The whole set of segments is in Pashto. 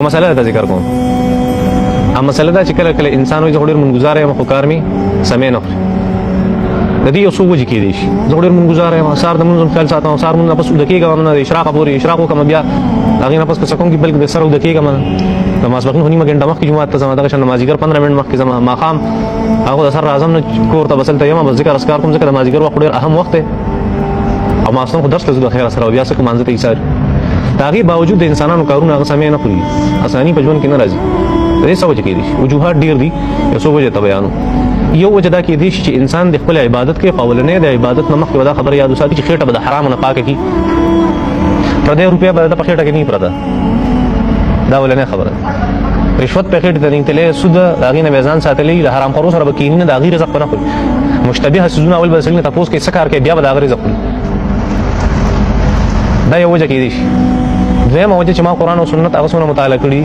مسله دا ذکر کوم ا مسله دا چې کله کله انسان وي زغړ من گزاره مخ کار می سمې نه د دې یو څو وجې کې دي زغړ من گزاره ما سار د منځ خیال ساتم سار من پس د کېګا نه اشراق پورې اشراق کوم بیا هغه نه پس کوم کې بلکې د سره د کېګا ما د ماسبخن هني مګنډه مخ کې جمعه ته زما دغه شنه مازیګر 15 منټ مخ کې زما ماقام هغه د سر اعظم نه کور ته بسل ته یم بس ذکر اسکار کوم ذکر د مازیګر وخت ډیر اهم وخت دی او ما اصلا درس له خیر سره بیا څه مانځه ته ایثار داغي باوجود د انسانانو کارونه هغه سمې نه خوري اساني په ژوند کې نه راځي دې څه وجه کې دي وجوهات ډیر دي یو څه وجه ته بیانو یو وجه دا کې دي چې انسان د خپل عبادت کې قولنه د عبادت نه مخکې ودا خبر یاد وساتي چې خېټه به د حرام نه پاکه کی پر دې روپیا به د خېټه کې نه پردا دا ولنه خبره رشوت په خېټه ته نه تلې سود هغه نه میزان ساتلې د حرام خورو سره به کینې د هغه رزق نه خوري مشتبه سيزونه اول به سلنه تاسو کې څه کار کوي بیا به د هغه رزق دا یو وجه کې دي زموږ وجه چې ما قرآن او سنت هغه څونه مطالعه کړي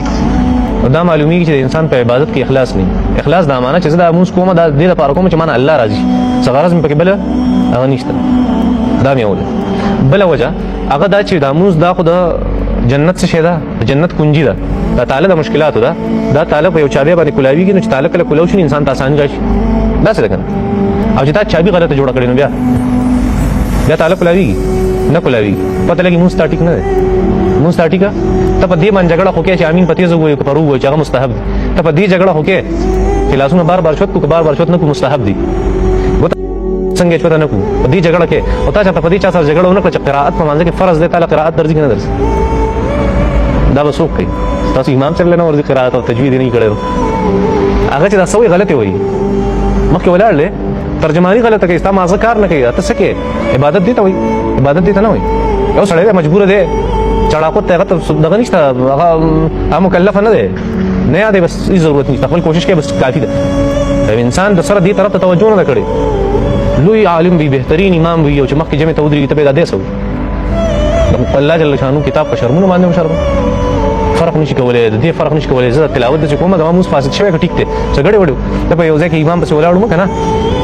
دا معلومیږي چې انسان په عبادت کې اخلاص نه اخلاص دا معنی چې زه د موږ کومه د دې لپاره کوم چې معنی الله راضي څنګه راځم پکې بل هغه نشته دا مې اول بل وجه هغه دا چې د موږ دا خو د جنت څه شه ده جنت کنجي ده دا تعالی د مشکلاتو ده دا تعالی په یو چابه باندې کولاویږي نو چې تعالی کله کولاو شي انسان ته آسان راشي دا څه ده او چې دا چابي غلطه جوړه کړې نو بیا تعالی کولاویږي نه کولاویږي پته لګي موږ سٹاټیک نه ده موږ سٹاټیک ته په دې باندې جګړه خو کې چې امین پته زو وي پرو وي چې هغه مستحب ته په دې جګړه خو کې چې لاسونه بار بار شوت کو بار بار شوت نه کو مستحب دي څنګه چوت نه کو په دې جګړه کې او تاسو په دې چا سره جګړه ونه کړ چې قرائت په منځ کې فرض دی تعالی قرائت درځي نه درځي دا به څوک کوي تاسو امام سره نه ورته قرائت او تجوید نه کړو هغه چې دا سوې غلطي وي مخکې ولاړلې ترجمانی غلطه کوي تاسو مازه کار نه کوي تاسو کې عبادت دي ته وي عبادت دي ته نه وي یو سړی مجبور دی چړاکو ته دغه نشته هغه مکلف نه دی نه یادې بس ضرورت نشته خپل کوشش کوي بس کافي ده انسان د سره دې طرف ته توجه نه کړي لوی عالم وي بهترین امام وي او چې مخکې جمع ته ودرېږي ته به دا دې سو الله جل شانو کتاب په شرمونو باندې مشرب فرق نشي کولای د دې فرق نشي کولای زه تلاوت د کومه د موږ فاسد شوی ټیک ته څنګه وړو ته په یو ځای کې امام په ولاړو مو کنه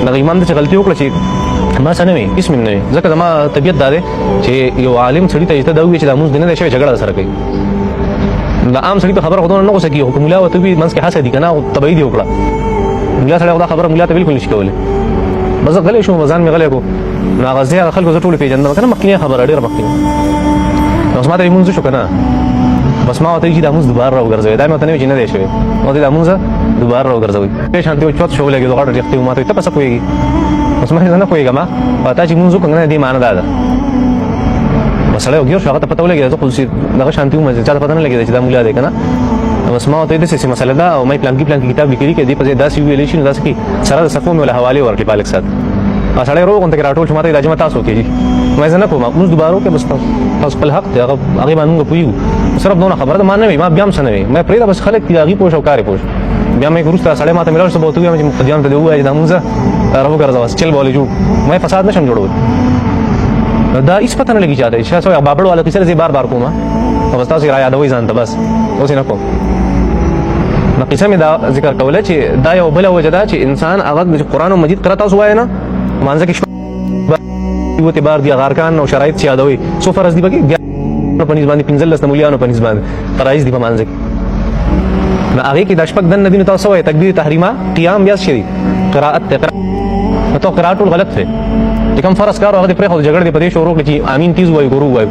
دا امام د غلطي وکړه چې ما سره نه اسم نه ځکه ما طبيعت دا ده چې یو عالم سړی ته ته دا وی چې د موږ دنه شوی جګړه سره کوي دا عام سړی ته خبره خدونه نه کوي حکم الله او ته به منځ کې حسد کنه او تبعید وکړه مولا سره دا خبره مولا ته بالکل نشي کولای بس غلې شو وزن می غلې کو ناغزه خلکو ټول پیژندل کنه مخکې خبره ډیره مخکې نو سمته مونږ شو کنه بس ما ته چې د موږ دوباره راوګرځوي دا مې ته نه ویني نه شوی نو د موږ دوباره راوګرځوي په شانتي او چوت شو لګي دا غړ ریختي ما ته ته پس کوي بس ما نه کوي ما پتا چې موږ څنګه دې معنی دا ده مسله یو ګیر شغه ته پته ولګي دا خو دغه شانتي مې چې پته نه لګي چې دا مولا دی کنه بس ما ته دې څه مسله ده او مې پلان کې کتاب لیکلي کې دې په داسې ویلې شي نو داسې کې سره د صفو مې له حواله ورکړي پالک سات سړی روغ انت کې راټول شو ماته راځم تاسو کې مې زنه کوم موږ دوباره کې بس تاسو خپل حق ته هغه باندې پویو صرف دونه خبره ده ما نه ما بیا هم سنوي مې پرې بس خلک دی هغه پوښو کاری پوښ بیا مې ګروسته سړی ماته ملل څه بوته مې مقدم ته دی وای دا موږ راو ګرځاو چل بولې جو مې فساد نشم جوړول دا هیڅ پته نه لګی چاته چې تاسو بابړو والا کیسه زی بار کومه او بس تاسو را یادوي ځان ته بس اوس نه کوم نو قصه مې دا ذکر کوله چې دا یو بل وجدا چې انسان هغه قرآن مجید قرأ تاسو وای نه مانځه کې یو ته بار دی غارکان او شرایط چې یادوي سو فرض دی بګي په نسبت باندې 15 نمولیانو په نسبت فرایض دی په مانځه نه هغه کې د شپږ دن نبی تاسو وای تکبیر تحریمه قیام بیا شری قرائت ته قرائت ټول غلط دی چې کوم فرض کار هغه پرې خو جګړه دی په دې شروع کې چې امین تیز وای ګورو وای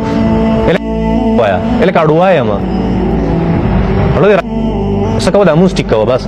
اله کاډو وای ما څه کوو د موږ ټیک کوو بس